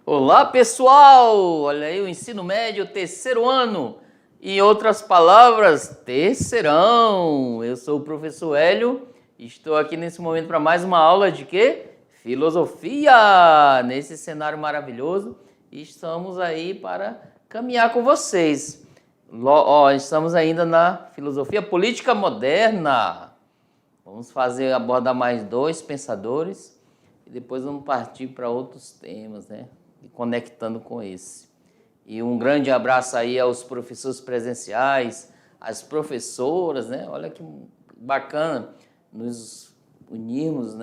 Olá, pessoal! Olha aí o ensino médio, terceiro ano. Em outras palavras, terceirão. Eu sou o professor Hélio e estou aqui nesse momento para mais uma aula de quê? Filosofia! Nesse cenário maravilhoso. E estamos aí para caminhar com vocês. Estamos ainda na filosofia política moderna. Vamos abordar mais dois pensadores e depois vamos partir para outros temas, né? E conectando com esse. E um grande abraço aí aos professores presenciais, às professoras, né? Olha que bacana nos unirmos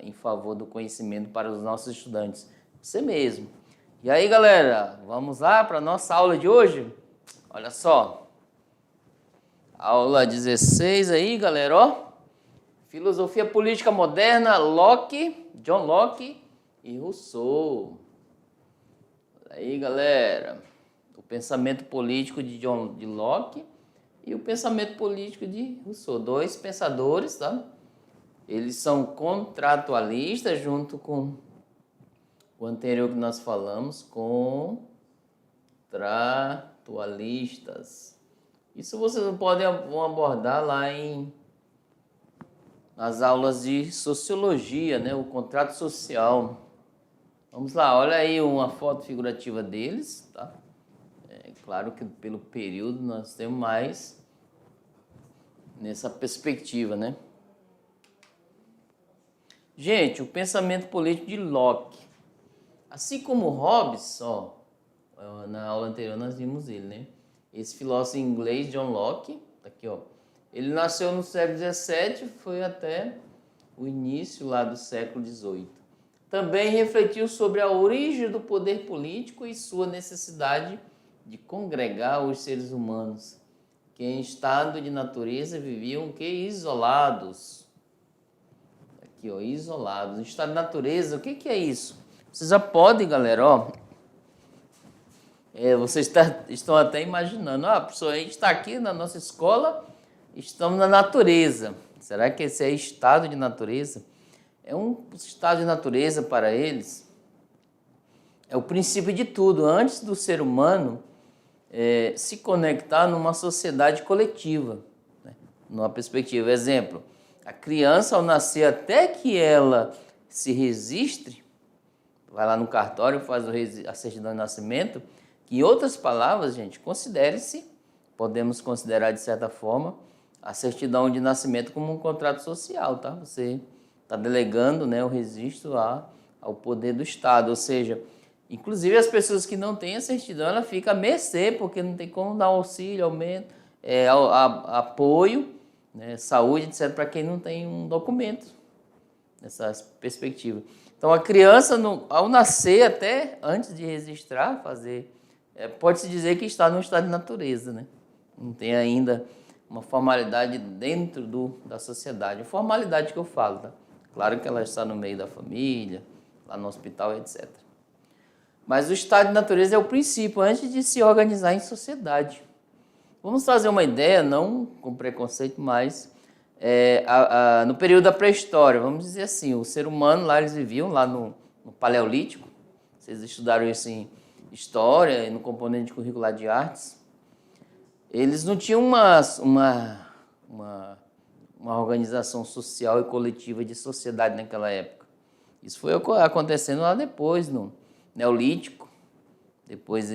em favor do conhecimento para os nossos estudantes. Você mesmo. E aí, galera, vamos lá para a nossa aula de hoje? Olha só. Aula 16 aí, galera, ó. Filosofia política moderna, John Locke e Rousseau. Aí, galera, o pensamento político de Locke e o pensamento político de Rousseau, dois pensadores, tá? Eles são contratualistas, junto com o anterior que nós falamos, contratualistas. Isso vocês podem abordar lá nas aulas de sociologia, né? O contrato social. Vamos lá, olha aí uma foto figurativa deles, tá? É claro que pelo período nós temos mais nessa perspectiva, né? Gente, o pensamento político de Locke. Assim como Hobbes, ó, na aula anterior nós vimos ele, né? Esse filósofo inglês, John Locke, tá aqui, ó. Ele nasceu no século XVII, foi até o início lá do século XVIII. Também refletiu sobre a origem do poder político e sua necessidade de congregar os seres humanos, que em estado de natureza viviam isolados. Aqui, ó, isolados. Em estado de natureza, o que é isso? Vocês já podem, galera, ó. Vocês estão até imaginando, professor, a gente está aqui na nossa escola, estamos na natureza. Será que esse é estado de natureza? É um estado de natureza para eles, é o princípio de tudo. Antes do ser humano se conectar numa sociedade coletiva, né? Numa perspectiva. Exemplo, a criança ao nascer, até que ela se registre, vai lá no cartório, faz a certidão de nascimento, que em outras palavras, gente, podemos considerar de certa forma, a certidão de nascimento como um contrato social, tá? Você está delegando, né, o registro ao poder do Estado, ou seja, inclusive as pessoas que não têm a certidão, ela fica a mercê, porque não tem como dar auxílio, aumento, apoio, né, saúde, etc., para quem não tem um documento, nessa perspectiva. Então, a criança, ao nascer, até antes de registrar, pode-se dizer que está no estado de natureza, né? Não tem ainda uma formalidade dentro da sociedade. A formalidade que eu falo, tá? Claro que ela está no meio da família, lá no hospital, etc. Mas o estado de natureza é o princípio, antes de se organizar em sociedade. Vamos trazer uma ideia, não com preconceito, mas no período da pré-história, vamos dizer assim, o ser humano lá, eles viviam lá no Paleolítico. Vocês estudaram isso em História e no componente curricular de artes. Eles não tinham uma organização social e coletiva de sociedade naquela época. Isso foi acontecendo lá depois, no Neolítico, depois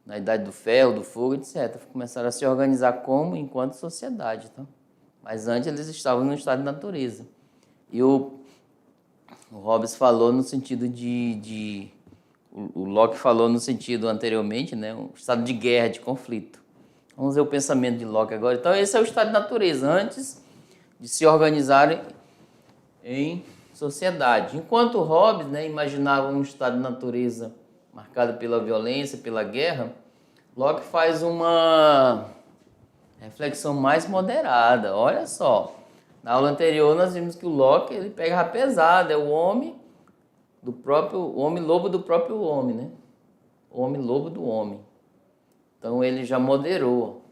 na Idade do Ferro, do Fogo, etc. Começaram a se organizar enquanto sociedade. Tá? Mas antes eles estavam no estado de natureza. E o Hobbes falou no sentido o Locke falou no sentido anteriormente, né? Um estado de guerra, de conflito. Vamos ver o pensamento de Locke agora. Então, esse é o estado de natureza, antes de se organizarem em sociedade. Enquanto Hobbes, né, imaginava um estado de natureza marcado pela violência, pela guerra, Locke faz uma reflexão mais moderada. Olha só, na aula anterior nós vimos que o Locke ele pega pesado, é o homem lobo do próprio homem, né? O homem lobo do homem. Então ele já moderou,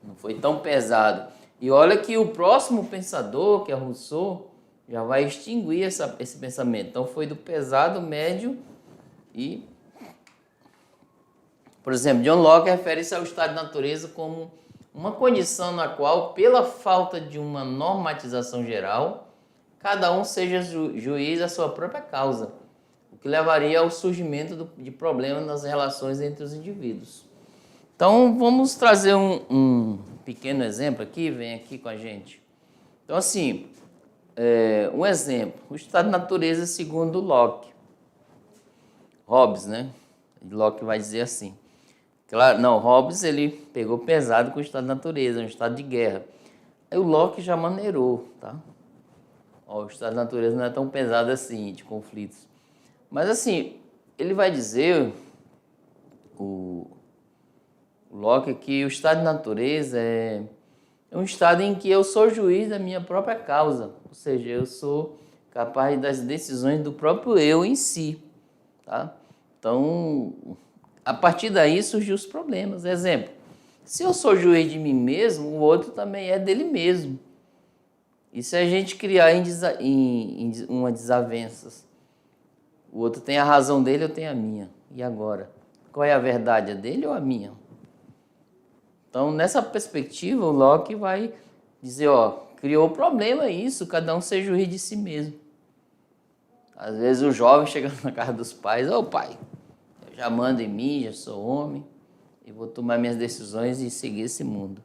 não foi tão pesado. E olha que o próximo pensador, que é Rousseau, já vai extinguir esse pensamento. Então foi do pesado, médio E, por exemplo, John Locke refere-se ao estado de natureza como uma condição na qual, pela falta de uma normatização geral, cada um seja juiz da sua própria causa, o que levaria ao surgimento de problemas nas relações entre os indivíduos. Então, vamos trazer um pequeno exemplo aqui, vem aqui com a gente. Então, assim, um exemplo, o estado de natureza segundo Locke. Hobbes, né? Locke vai dizer assim. Claro, não, Hobbes ele pegou pesado com o estado de natureza, um estado de guerra. Aí o Locke já maneirou, tá? Ó, o estado de natureza não é tão pesado assim, de conflitos. Mas assim, ele vai dizer, o Locke, que o estado de natureza é um estado em que eu sou juiz da minha própria causa. Ou seja, eu sou capaz das decisões do próprio eu em si, tá? Então, a partir daí surgiu os problemas. Exemplo, se eu sou juiz de mim mesmo, o outro também é dele mesmo. E se a gente criar uma desavenças, o outro tem a razão dele, eu tenho a minha. E agora? Qual é a verdade, a dele ou a minha? Então, nessa perspectiva, o Locke vai dizer, ó, criou problema isso, cada um ser juiz de si mesmo. Às vezes o jovem chega na casa dos pais, ô pai, eu já mando em mim, já sou homem, e vou tomar minhas decisões e seguir esse mundo.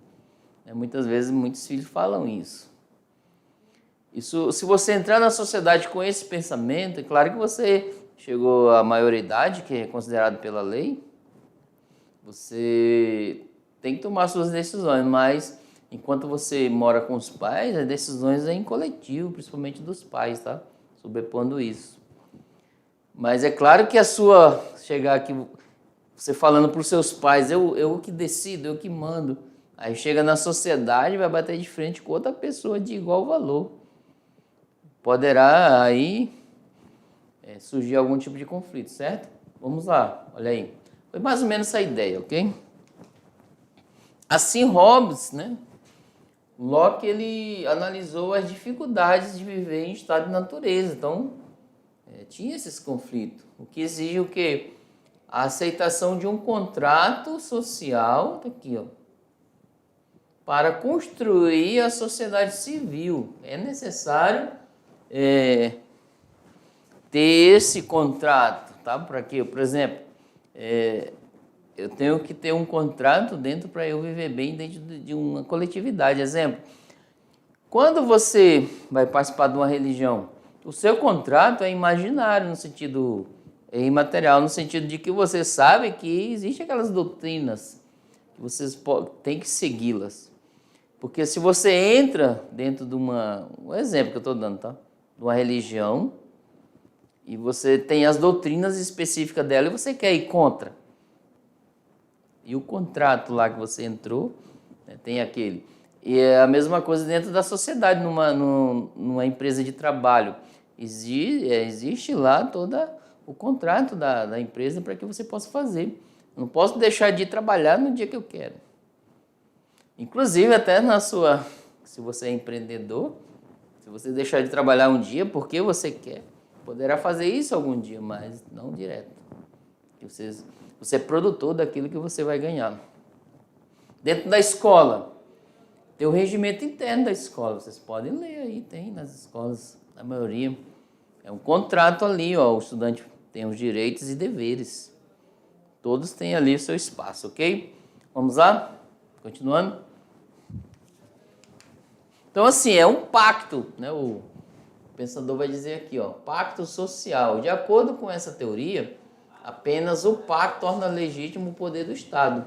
Muitas vezes muitos filhos falam isso. Isso, se você entrar na sociedade com esse pensamento, é claro que você chegou à maioridade, que é considerado pela lei, você tem que tomar suas decisões, mas enquanto você mora com os pais, as decisões é em coletivo, principalmente dos pais, tá? Sobrepondo isso. Mas é claro que chegar aqui, você falando para os seus pais, eu que decido, eu que mando, aí chega na sociedade, vai bater de frente com outra pessoa de igual valor. Poderá aí surgir algum tipo de conflito, certo? Vamos lá, olha aí. Foi mais ou menos essa ideia, ok? Assim, Hobbes, né? Locke, ele analisou as dificuldades de viver em estado de natureza. Então, tinha esses conflitos. O que exige o quê? A aceitação de um contrato social, tá aqui, ó, para construir a sociedade civil. É necessário ter esse contrato, tá? Para quê? Por exemplo, eu tenho que ter um contrato dentro para eu viver bem dentro de uma coletividade. Exemplo, quando você vai participar de uma religião, o seu contrato é imaginário, no sentido imaterial, no sentido de que você sabe que existem aquelas doutrinas que vocês têm que segui-las. Porque se você entra dentro de um exemplo que eu estou dando, tá? De uma religião, e você tem as doutrinas específicas dela e você quer ir contra. E o contrato lá que você entrou, né, tem aquele. E é a mesma coisa dentro da sociedade, numa empresa de trabalho. Existe lá todo o contrato da empresa para que você possa fazer. Não posso deixar de ir trabalhar no dia que eu quero. Inclusive, até se você é empreendedor, se você deixar de trabalhar um dia porque você quer, poderá fazer isso algum dia, mas não direto. Você é produtor daquilo que você vai ganhar. Dentro da escola, tem o regimento interno da escola. Vocês podem ler aí, tem nas escolas, a maioria. É um contrato ali, ó, o estudante tem os direitos e deveres. Todos têm ali o seu espaço, ok? Vamos lá? Continuando. Então, assim, é um pacto, né? O pensador vai dizer aqui, ó, pacto social. De acordo com essa teoria, apenas o pacto torna legítimo o poder do Estado.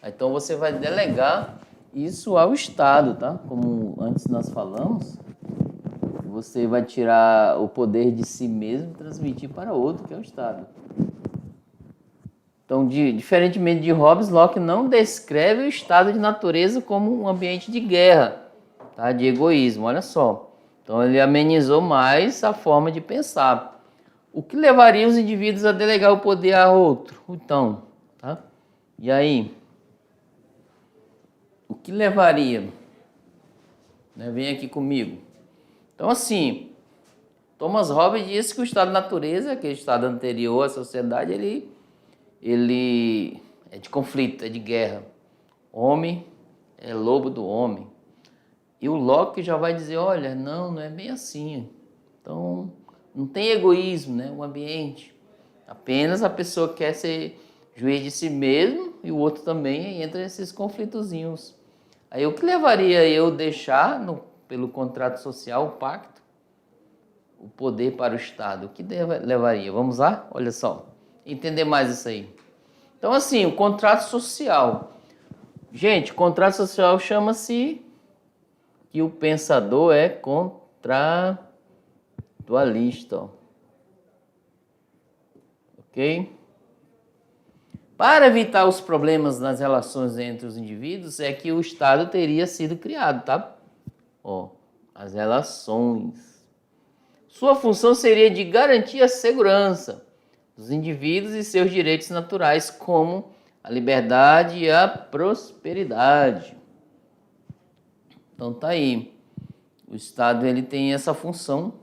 Então, você vai delegar isso ao Estado, tá? Como antes nós falamos, você vai tirar o poder de si mesmo e transmitir para outro, que é o Estado. Então, diferentemente de Hobbes, Locke não descreve o estado de natureza como um ambiente de guerra, tá? De egoísmo, olha só. Então, ele amenizou mais a forma de pensar. O que levaria os indivíduos a delegar o poder a outro? Então, tá? E aí? O que levaria? Né? Vem aqui comigo. Então, assim, Thomas Hobbes disse que o estado de natureza, aquele estado anterior à sociedade, ele é de conflito, é de guerra. Homem é lobo do homem. E o Locke já vai dizer, olha, não é bem assim. Então, não tem egoísmo, né? O ambiente. Apenas a pessoa quer ser juiz de si mesmo e o outro também, e entra esses conflitozinhos. Aí o que levaria eu deixar, pelo contrato social, o pacto, o poder para o Estado? O que levaria? Vamos lá? Olha só, entender mais isso aí. Então, assim, o contrato social. Gente, contrato social chama-se que o pensador é contratualista. Ó. Ok? Para evitar os problemas nas relações entre os indivíduos, é que o Estado teria sido criado, tá? Ó, as relações. Sua função seria de garantir a segurança dos indivíduos e seus direitos naturais, como a liberdade e a prosperidade. Então tá aí. O Estado ele tem essa função,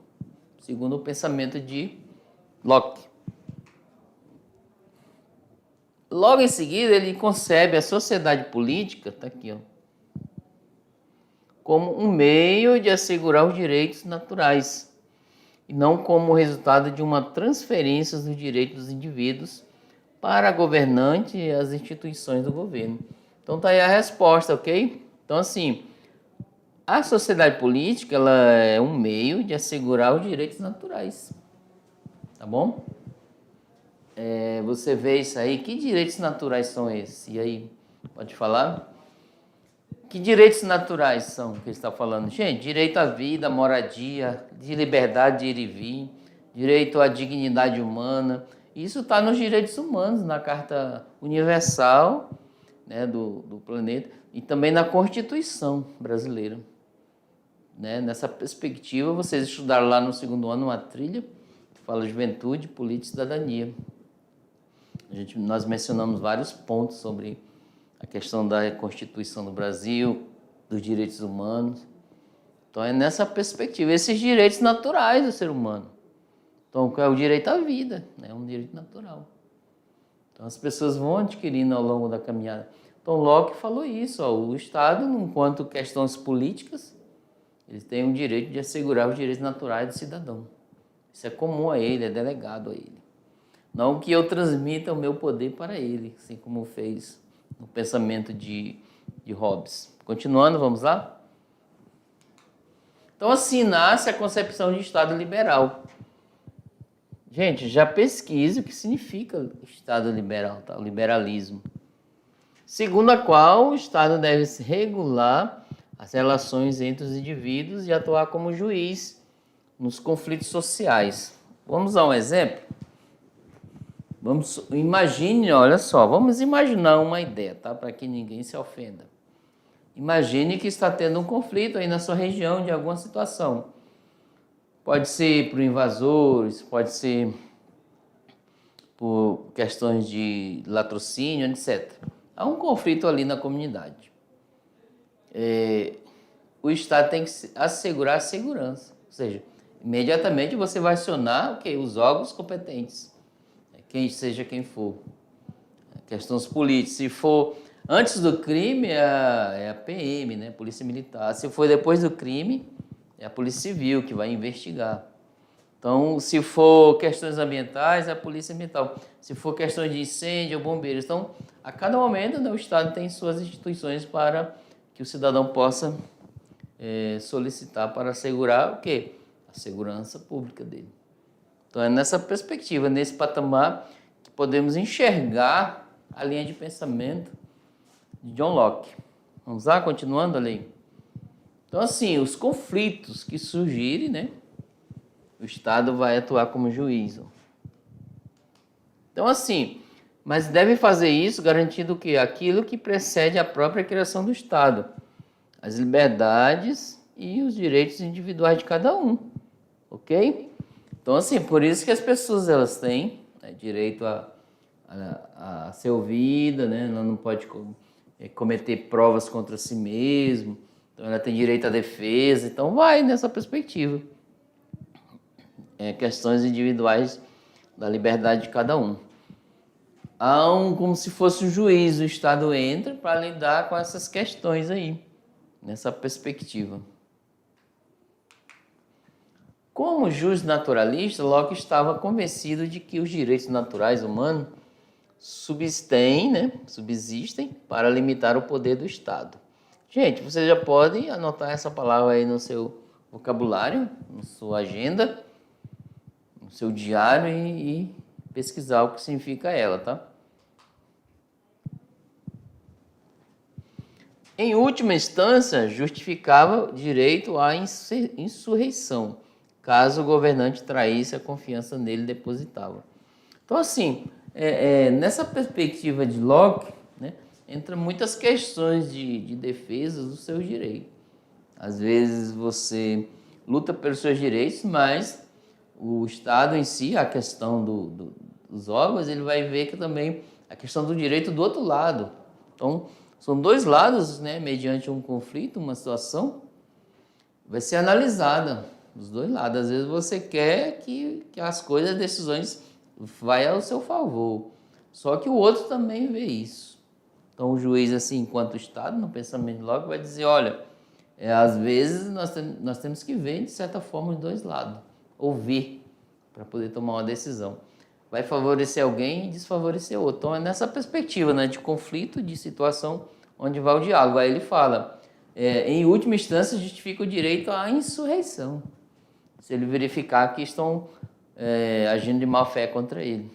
segundo o pensamento de Locke. Logo em seguida, ele concebe a sociedade política, tá aqui, ó, como um meio de assegurar os direitos naturais, e não como resultado de uma transferência dos direitos dos indivíduos para a governante e as instituições do governo. Então tá aí a resposta, ok? Então assim, a sociedade política ela é um meio de assegurar os direitos naturais, tá bom? Você vê isso aí, que direitos naturais são esses? E aí, pode falar? Que direitos naturais são que ele está falando? Gente, direito à vida, moradia, de liberdade de ir e vir, direito à dignidade humana. Isso está nos direitos humanos, na Carta Universal, né, do planeta, e também na Constituição brasileira. Né? Nessa perspectiva, vocês estudaram lá no segundo ano uma trilha que fala juventude, política e cidadania. Nós mencionamos vários pontos sobre a questão da Constituição do Brasil, dos direitos humanos. Então é nessa perspectiva, esses direitos naturais do ser humano. Então é o direito à vida, é um direito natural. Então as pessoas vão adquirindo ao longo da caminhada. Então Locke falou isso, ó, o Estado, enquanto questões políticas, ele tem o direito de assegurar os direitos naturais do cidadão. Isso é comum a ele, é delegado a ele. Não que eu transmita o meu poder para ele, assim como fez no pensamento de Hobbes. Continuando, vamos lá? Então, assim nasce a concepção de Estado liberal. Gente, já pesquise o que significa Estado liberal, tá? O liberalismo. Segundo a qual o Estado deve regular as relações entre os indivíduos e atuar como juiz nos conflitos sociais. Vamos a um exemplo? Imagine, olha só, vamos imaginar uma ideia, tá? Para que ninguém se ofenda. Imagine que está tendo um conflito aí na sua região de alguma situação. Pode ser por invasores, pode ser por questões de latrocínio, etc. Há um conflito ali na comunidade. O Estado tem que assegurar a segurança, ou seja, imediatamente você vai acionar os órgãos competentes. Seja quem for. Questões políticas. Se for antes do crime, é a PM, né? Polícia Militar. Se for depois do crime, é a Polícia Civil que vai investigar. Então, se for questões ambientais, é a Polícia Ambiental. Se for questões de incêndio, é o bombeiros. Então, a cada momento, né, o Estado tem suas instituições para que o cidadão possa solicitar para assegurar o quê? A segurança pública dele. Então é nessa perspectiva, nesse patamar, que podemos enxergar a linha de pensamento de John Locke. Vamos lá, continuando a lei. Então assim, os conflitos que surgirem, né, o Estado vai atuar como juiz. Então assim, mas deve fazer isso garantindo que aquilo que precede a própria criação do Estado, as liberdades e os direitos individuais de cada um, ok? Então, assim, por isso que as pessoas elas têm, né, direito a ser ouvida, né? Ela não pode cometer provas contra si mesmo, então ela tem direito à defesa, então vai nessa perspectiva. questões individuais da liberdade de cada um. Como se fosse um juiz, o Estado entra para lidar com essas questões aí, nessa perspectiva. Como juiz naturalista, Locke estava convencido de que os direitos naturais humanos subsistem para limitar o poder do Estado. Gente, você já pode anotar essa palavra aí no seu vocabulário, na sua agenda, no seu diário e pesquisar o que significa ela, tá? Em última instância, justificava o direito à insurreição, caso o governante traísse a confiança nele depositava. Então, assim, nessa perspectiva de Locke, né, entra muitas questões de defesa dos seus direitos. Às vezes você luta pelos seus direitos, mas o Estado em si, a questão dos órgãos, ele vai ver que também a questão do direito do outro lado. Então, são dois lados, né, mediante um conflito, uma situação, vai ser analisada dos dois lados. Às vezes você quer que as coisas, as decisões vai ao seu favor, só que o outro também vê isso. Então o juiz, assim, enquanto Estado, no pensamento de Locke, vai dizer, olha, às vezes nós temos que ver, de certa forma, os dois lados, ouvir, para poder tomar uma decisão. Vai favorecer alguém e desfavorecer outro. Então é nessa perspectiva, né, de conflito, de situação, onde vai o diálogo. Aí ele fala, em última instância, justifica o direito à insurreição, se ele verificar que estão agindo de má fé contra ele.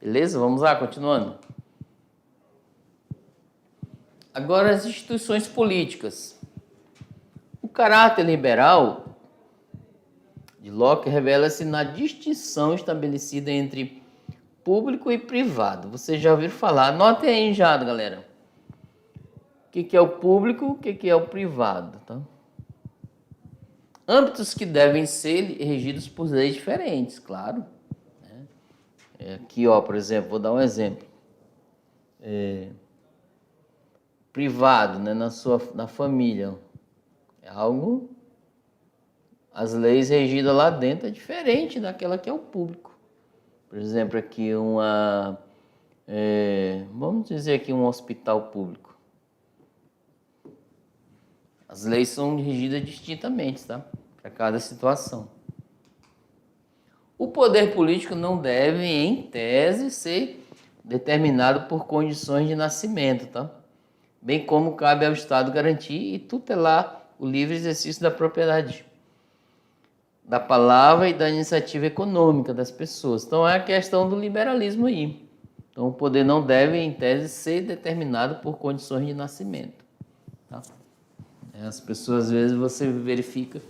Beleza? Vamos lá, continuando. Agora, as instituições políticas. O caráter liberal de Locke revela-se na distinção estabelecida entre público e privado. Vocês já ouviram falar? Anotem aí já, galera. O que é o público, o que é o privado, tá? Âmbitos que devem ser regidos por leis diferentes, claro. Aqui, ó, por exemplo, vou dar um exemplo. Privado, né, na família. É algo... As leis regidas lá dentro é diferente daquela que é o público. Por exemplo, aqui vamos dizer aqui um hospital público. As leis são regidas distintamente, tá? Para cada situação. O poder político não deve, em tese, ser determinado por condições de nascimento, tá? Bem como cabe ao Estado garantir e tutelar o livre exercício da propriedade, da palavra e da iniciativa econômica das pessoas. Então é a questão do liberalismo aí. Então o poder não deve, em tese, ser determinado por condições de nascimento, tá? As pessoas, às vezes, você verifica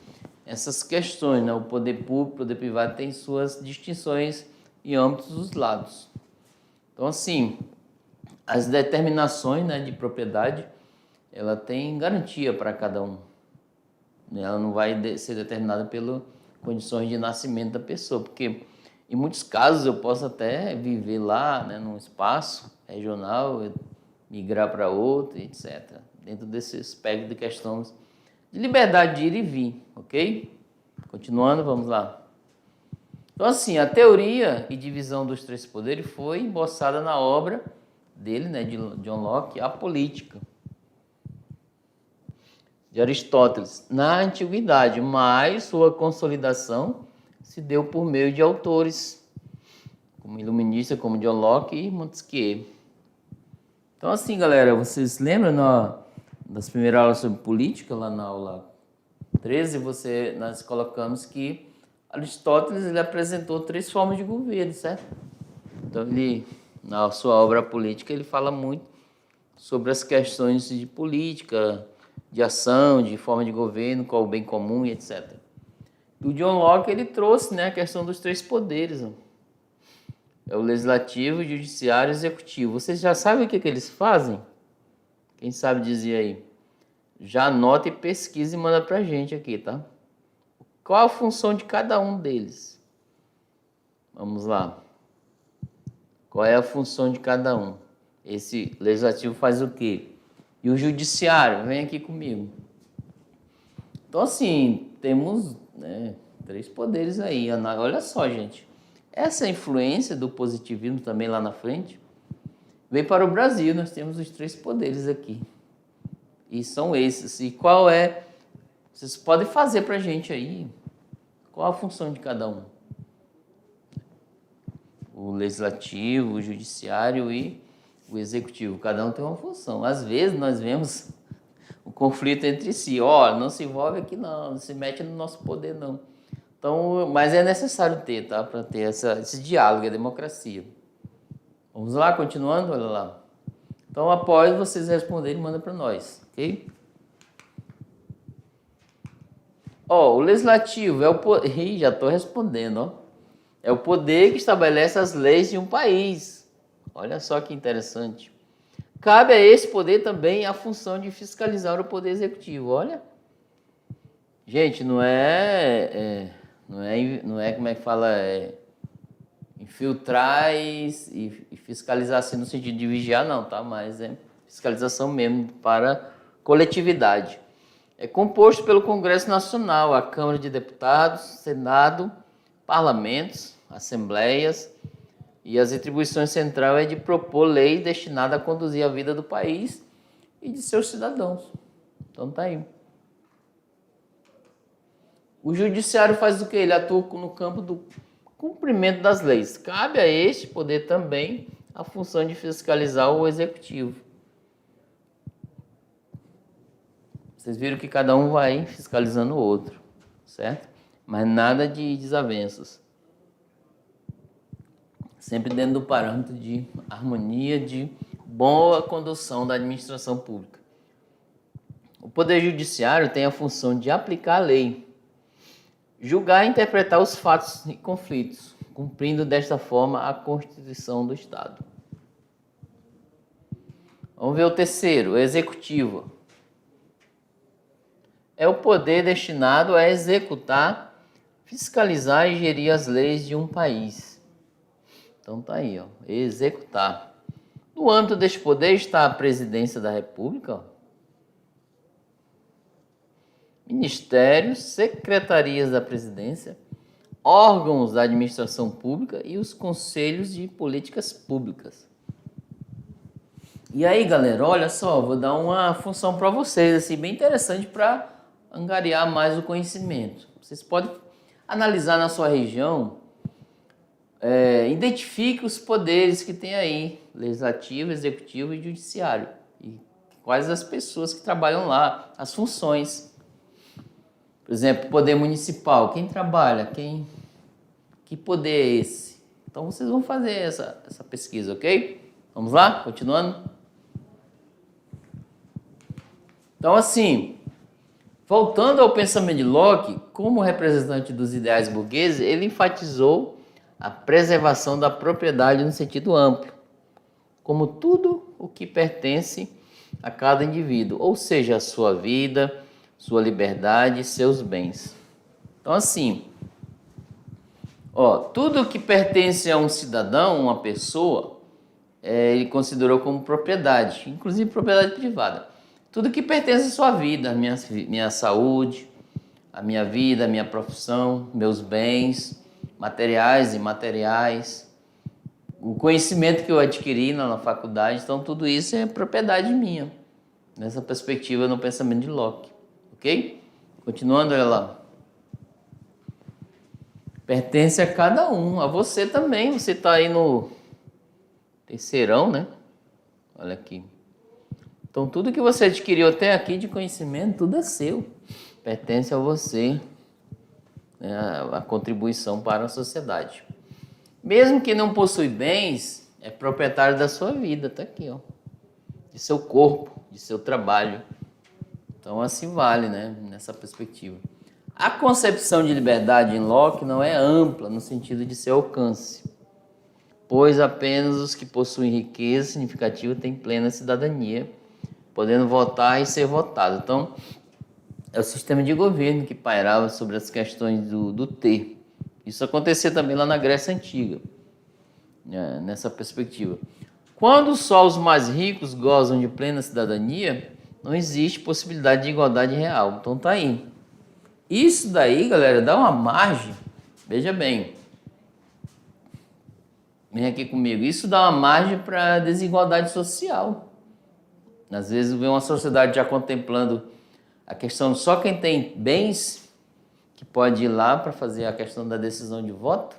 essas questões, né? O poder público, o poder privado tem suas distinções em âmbitos dos lados. Então, assim, as determinações, né, de propriedade, ela tem garantia para cada um. Ela não vai ser determinada pelas condições de nascimento da pessoa, porque em muitos casos eu posso até viver lá, né, num espaço regional, migrar para outro, etc. Dentro desse aspecto de questões de liberdade de ir e vir, ok? Continuando, vamos lá. Então, assim, a teoria e divisão dos três poderes foi emboçada na obra dele, né, de John Locke, A Política, de Aristóteles, na antiguidade, mas sua consolidação se deu por meio de autores como iluministas, como John Locke e Montesquieu. Então, assim, galera, vocês lembram das primeiras aulas sobre política, lá na aula 13, nós colocamos que Aristóteles ele apresentou 3 formas de governo, certo? Então, na sua obra política, ele fala muito sobre as questões de política, de ação, de forma de governo, qual o bem comum e etc. E o John Locke, ele trouxe, né, a questão dos 3 poderes. É o legislativo, o judiciário e o executivo. Vocês já sabem o que eles fazem? Quem sabe dizer aí? Já anota e pesquisa e manda pra gente aqui, tá? Qual a função de cada um deles? Vamos lá. Qual é a função de cada um? Esse legislativo faz o quê? E o judiciário? Vem aqui comigo. Então, assim, temos, né, 3 poderes aí. Olha só, gente. Essa influência do positivismo também lá na frente veio para o Brasil. Nós temos os 3 poderes aqui. E são esses. E qual é... Vocês podem fazer para a gente aí. Qual a função de cada um? O legislativo, o judiciário e o executivo. Cada um tem uma função. Às vezes nós vemos o conflito entre si. Não se envolve aqui não se mete no nosso poder não. Então, mas é necessário ter, tá? Para ter esse diálogo, a democracia. Vamos lá, continuando? Olha lá. Então, após vocês responderem, manda para nós, ok? O legislativo é o poder... já estou respondendo, ó. É o poder que estabelece as leis de um país. Olha só que interessante. Cabe a esse poder também a função de fiscalizar o poder executivo. Olha. Gente, não é como é que fala, infiltrar e fiscalizar assim no sentido de vigiar, não, tá? Mas é fiscalização mesmo para coletividade. É composto pelo Congresso Nacional, a Câmara de Deputados, Senado, parlamentos, assembleias, e as atribuições centrais é de propor lei destinada a conduzir a vida do país e de seus cidadãos. Então tá aí. O judiciário faz o quê? Ele atua no campo do cumprimento das leis. Cabe a este poder também a função de fiscalizar o executivo. Vocês viram que cada um vai fiscalizando o outro, certo? Mas nada de desavenças. Sempre dentro do parâmetro de harmonia, de boa condução da administração pública. O Poder Judiciário tem a função de aplicar a lei, julgar e interpretar os fatos e conflitos, cumprindo desta forma a Constituição do Estado. Vamos ver o terceiro, o Executivo. É o poder destinado a executar, fiscalizar e gerir as leis de um país. Então tá aí, ó, executar. No âmbito deste poder está a Presidência da República, ministérios, secretarias da Presidência, órgãos da administração pública e os conselhos de políticas públicas. E aí, galera, olha só, vou dar uma função para vocês, assim, bem interessante para angariar mais o conhecimento. Vocês podem analisar na sua região, identifique os poderes que tem aí, legislativo, executivo e judiciário. E quais as pessoas que trabalham lá, as funções. Por exemplo, poder municipal, quem trabalha, que poder é esse? Então vocês vão fazer essa pesquisa, ok? Vamos lá? Continuando? Então assim, voltando ao pensamento de Locke, como representante dos ideais burgueses, ele enfatizou a preservação da propriedade no sentido amplo, como tudo o que pertence a cada indivíduo, ou seja, a sua vida, sua liberdade e seus bens. Então assim, tudo que pertence a um cidadão, uma pessoa, ele considerou como propriedade, inclusive propriedade privada. Tudo que pertence à sua vida, minha saúde, a minha vida, a minha profissão, meus bens, materiais e imateriais, o conhecimento que eu adquiri na faculdade, então tudo isso é propriedade minha, nessa perspectiva no pensamento de Locke, ok? Continuando, olha lá. Pertence a cada um, a você também, você está aí no terceirão, né? Olha aqui. Então tudo que você adquiriu até aqui de conhecimento, tudo é seu, pertence a você. A contribuição para a sociedade. Mesmo que não possui bens, é proprietário da sua vida, tá aqui, ó, de seu corpo, de seu trabalho. Então assim vale, né, nessa perspectiva. A concepção de liberdade em Locke não é ampla no sentido de seu alcance, pois apenas os que possuem riqueza significativa têm plena cidadania, podendo votar e ser votado. Então é o sistema de governo que pairava sobre as questões do ter. Isso acontecia também lá na Grécia Antiga, nessa perspectiva. Quando só os mais ricos gozam de plena cidadania, não existe possibilidade de igualdade real. Então tá aí. Isso daí, galera, dá uma margem. Veja bem, vem aqui comigo. Isso dá uma margem para desigualdade social. Às vezes vê uma sociedade já contemplando a questão só quem tem bens que pode ir lá para fazer a questão da decisão de voto.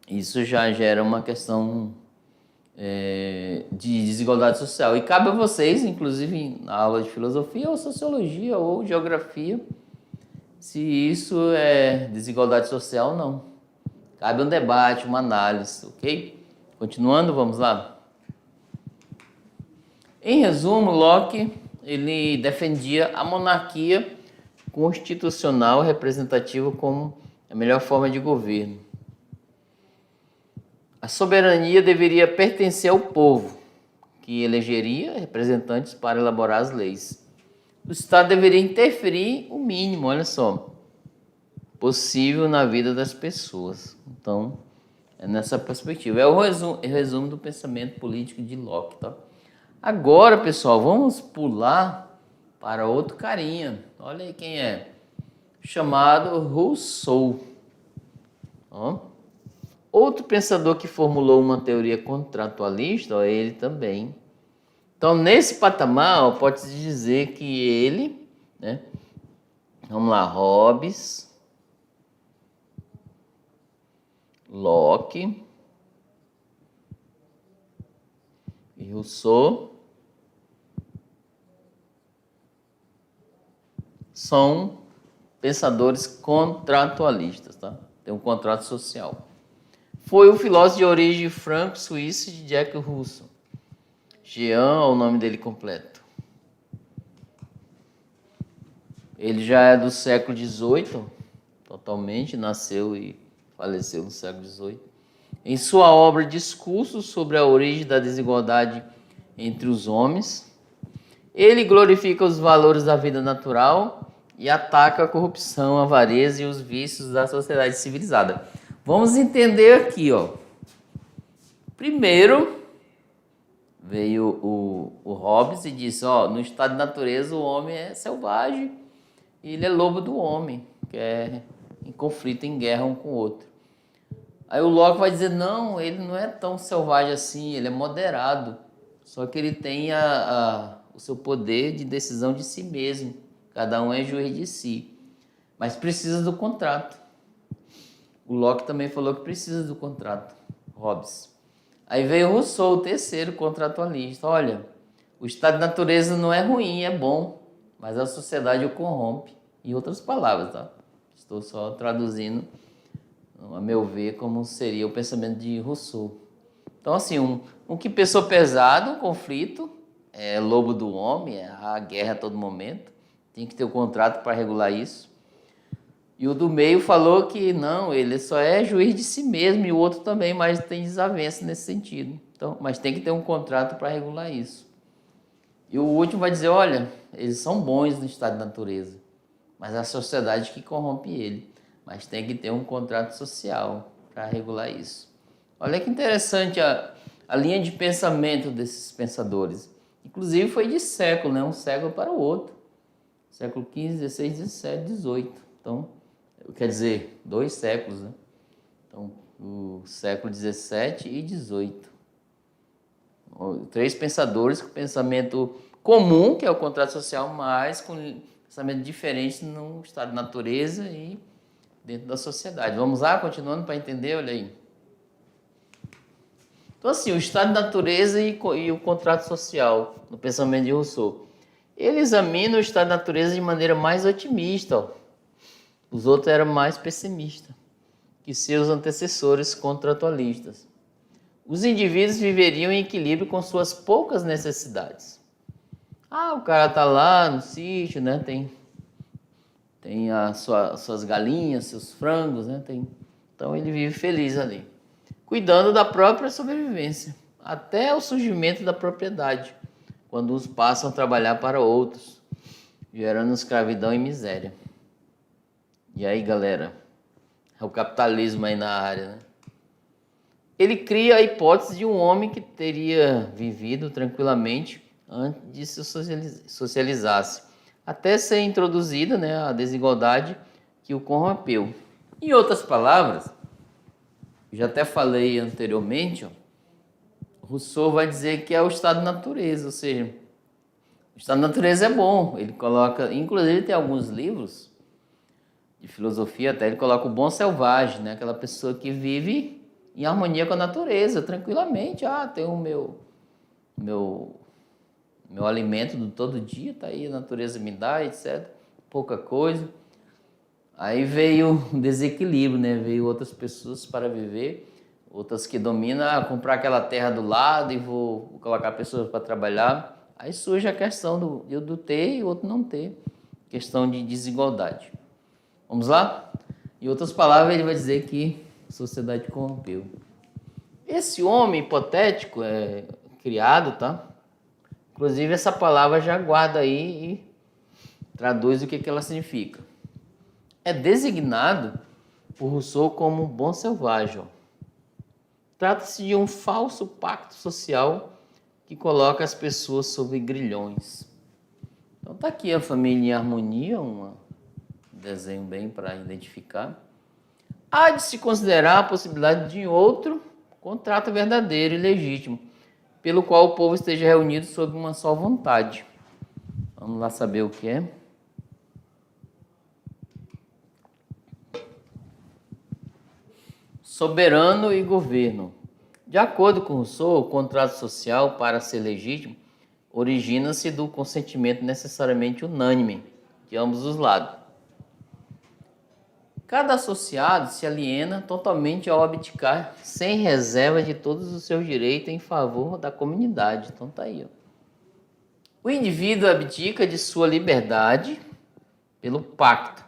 Isso já gera uma questão de desigualdade social. E cabe a vocês, inclusive na aula de filosofia ou sociologia ou geografia, se isso é desigualdade social ou não. Cabe um debate, uma análise, ok? Continuando, vamos lá. Em resumo, Locke ele defendia a monarquia constitucional representativa como a melhor forma de governo. A soberania deveria pertencer ao povo, que elegeria representantes para elaborar as leis. O Estado deveria interferir o mínimo, olha só, possível na vida das pessoas. Então, é nessa perspectiva. É o resumo do pensamento político de Locke, tá? Agora, pessoal, vamos pular para outro carinha. Olha aí quem é. Chamado Rousseau. Ó. Outro pensador que formulou uma teoria contratualista, ó, ele também. Então, nesse patamar, pode-se dizer que ele, né? Vamos lá, Hobbes, Locke e Rousseau são pensadores contratualistas, tá? Tem um contrato social. Foi o filósofo de origem franco-suíça de Jack Russell. Jean é o nome dele completo. Ele já é do século XVIII, totalmente, nasceu e faleceu no século XVIII. Em sua obra Discurso sobre a origem da desigualdade entre os homens, ele glorifica os valores da vida natural e ataca a corrupção, a avareza e os vícios da sociedade civilizada. Vamos entender aqui, ó. Primeiro, veio o Hobbes e disse, ó, no estado de natureza o homem é selvagem e ele é lobo do homem, que é em conflito, em guerra um com o outro. Aí o Locke vai dizer, não, ele não é tão selvagem assim, ele é moderado, só que ele tem o seu poder de decisão de si mesmo, cada um é juiz de si, mas precisa do contrato. O Locke também falou que precisa do contrato, Hobbes. Aí veio Rousseau, o terceiro contratualista. Olha, o estado de natureza não é ruim, é bom, mas a sociedade o corrompe. Em outras palavras, tá? Estou só traduzindo, a meu ver, como seria o pensamento de Rousseau. Então, assim, um que pensou pesado, um conflito, é lobo do homem, é a guerra a todo momento, tem que ter o contrato para regular isso. E o do meio falou que não, ele só é juiz de si mesmo e o outro também, mas tem desavença nesse sentido. Então, mas tem que ter um contrato para regular isso. E o último vai dizer, olha, eles são bons no estado de natureza, mas é a sociedade que corrompe ele. Mas tem que ter um contrato social para regular isso. Olha que interessante a linha de pensamento desses pensadores. Inclusive foi de século, né? Um século para o outro. Século XV, XVI, XVII, XVIII. Então, quer dizer, 2 séculos, né? Então, o século XVII e XVIII. 3 pensadores com pensamento comum, que é o contrato social, mas com pensamento diferente no estado de natureza e dentro da sociedade. Vamos lá, continuando para entender, olha aí. Então, assim, o estado de natureza e o contrato social, no pensamento de Rousseau. Ele examina o estado de natureza de maneira mais otimista, ó. Os outros eram mais pessimistas que seus antecessores contratualistas. Os indivíduos viveriam em equilíbrio com suas poucas necessidades. O cara tá lá no sítio, né? Tem suas galinhas, seus frangos, né? Então ele vive feliz ali, cuidando da própria sobrevivência, até o surgimento da propriedade, quando uns passam a trabalhar para outros, gerando escravidão e miséria. E aí, galera, é o capitalismo aí na área, né? Ele cria a hipótese de um homem que teria vivido tranquilamente antes de se socializasse. até ser introduzida, né, a desigualdade que o corrompeu. Em outras palavras, já até falei anteriormente, ó, Rousseau vai dizer que é o estado de natureza, ou seja, o estado de natureza é bom. Ele coloca, inclusive tem alguns livros de filosofia, até ele coloca o bom selvagem, né? Aquela pessoa que vive em harmonia com a natureza, tranquilamente. Tem o meu alimento do todo dia, tá aí, a natureza me dá, etc. Pouca coisa. Aí veio o desequilíbrio, né? Veio outras pessoas para viver, outras que dominam, comprar aquela terra do lado e vou colocar pessoas para trabalhar. Aí surge a questão do ter e o outro não ter. Questão de desigualdade. Vamos lá? Em outras palavras, ele vai dizer que a sociedade corrompeu. Esse homem hipotético é criado, tá? Inclusive, essa palavra já guarda aí e traduz o que ela significa. É designado por Rousseau como bom selvagem. Trata-se de um falso pacto social que coloca as pessoas sob grilhões. Então tá aqui a família em harmonia, um desenho bem para identificar. Há de se considerar a possibilidade de outro contrato verdadeiro e legítimo, pelo qual o povo esteja reunido sob uma só vontade. Vamos lá saber o que é. Soberano e governo. De acordo com Rousseau, o contrato social, para ser legítimo, origina-se do consentimento necessariamente unânime de ambos os lados. Cada associado se aliena totalmente ao abdicar, sem reserva de todos os seus direitos em favor da comunidade. Então tá aí, ó. O indivíduo abdica de sua liberdade pelo pacto,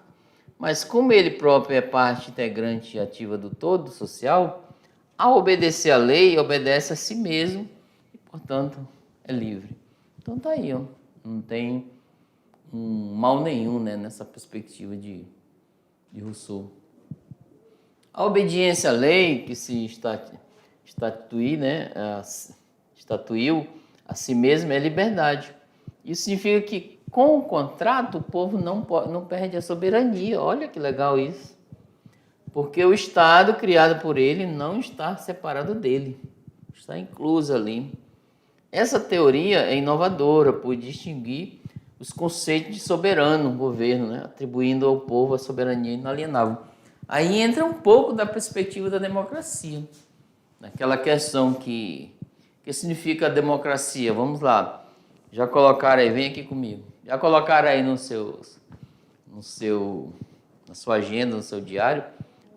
mas como ele próprio é parte integrante e ativa do todo social, ao obedecer à lei, obedece a si mesmo e, portanto, é livre. Então tá aí, ó. Não tem mal nenhum, né, nessa perspectiva de Rousseau. A obediência à lei que se estatuiu a si mesmo é liberdade. Isso significa que com o contrato o povo não perde a soberania. Olha que legal isso. Porque o Estado criado por ele não está separado dele. Está incluso ali. Essa teoria é inovadora por distinguir os conceitos de soberano, governo, né? Atribuindo ao povo a soberania inalienável. Aí entra um pouco da perspectiva da democracia. Naquela questão que significa a democracia. Vamos lá. Já colocaram aí, vem aqui comigo. Já colocaram aí na sua agenda, no seu diário,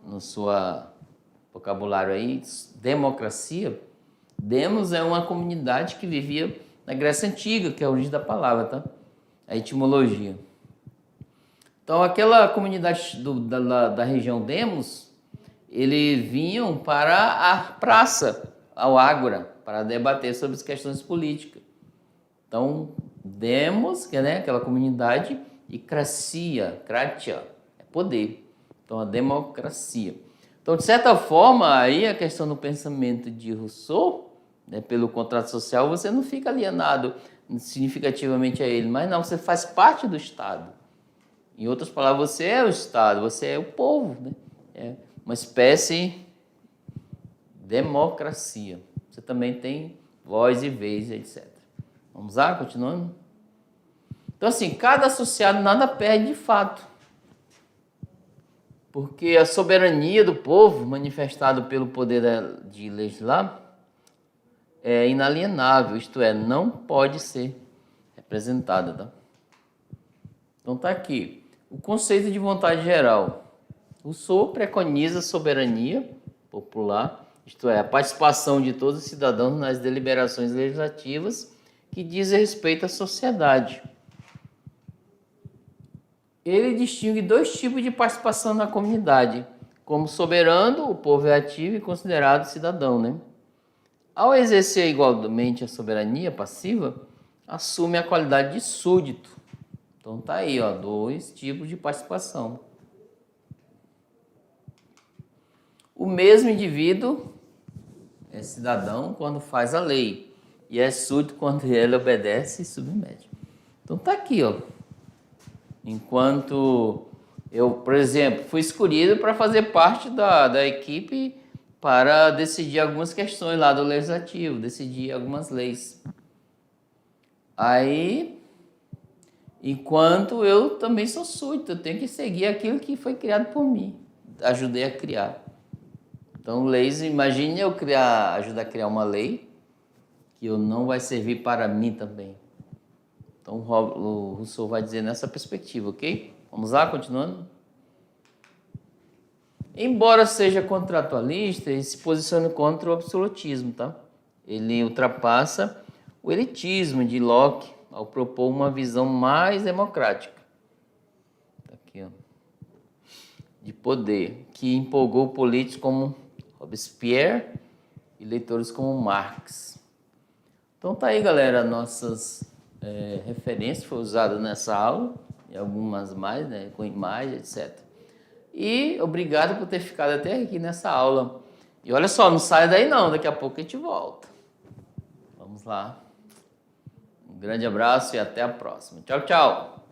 no seu vocabulário aí, democracia. Demos é uma comunidade que vivia na Grécia Antiga, que é a origem da palavra, tá? A etimologia. Então, aquela comunidade da região Demos, eles vinham para a praça, ao ágora, para debater sobre as questões políticas. Então, Demos, que é, né, aquela comunidade, e kratia é poder. Então, a democracia. Então, de certa forma, aí a questão do pensamento de Rousseau, né, pelo contrato social, você não fica alienado significativamente a ele, mas não, você faz parte do Estado. Em outras palavras, você é o Estado, você é o povo, né? É uma espécie de democracia. Você também tem voz e vez, etc. Vamos lá, continuando? Então, assim, cada associado nada perde de fato. Porque a soberania do povo, manifestada pelo poder de legislar, é inalienável, isto é, não pode ser representada, tá? Então tá aqui. O conceito de vontade geral. Rousseau preconiza a soberania popular, isto é, a participação de todos os cidadãos nas deliberações legislativas que dizem respeito à sociedade. Ele distingue dois tipos de participação na comunidade. Como soberano, o povo é ativo e considerado cidadão, né? Ao exercer igualmente a soberania passiva, assume a qualidade de súdito. Então tá aí, ó, dois tipos de participação. O mesmo indivíduo é cidadão quando faz a lei e é súdito quando ele obedece e submete. Então tá aqui, ó. Enquanto eu, por exemplo, fui escolhido para fazer parte da equipe para decidir algumas questões lá do Legislativo, decidir algumas leis. Aí, enquanto eu também sou súdito, eu tenho que seguir aquilo que foi criado por mim, ajudei a criar. Então, leis, imagine eu ajudar a criar uma lei que não vai servir para mim também. Então, o Rousseau vai dizer nessa perspectiva, ok? Vamos lá, continuando. Embora seja contratualista, ele se posiciona contra o absolutismo, tá? Ele ultrapassa o elitismo de Locke ao propor uma visão mais democrática. Tá aqui, ó. De poder, que empolgou políticos como Robespierre e leitores como Marx. Então tá aí, galera, nossas referências foram usadas nessa aula, e algumas mais, né, com imagens, etc. E obrigado por ter ficado até aqui nessa aula. E olha só, não sai daí não, daqui a pouco a gente volta. Vamos lá. Um grande abraço e até a próxima. Tchau, tchau.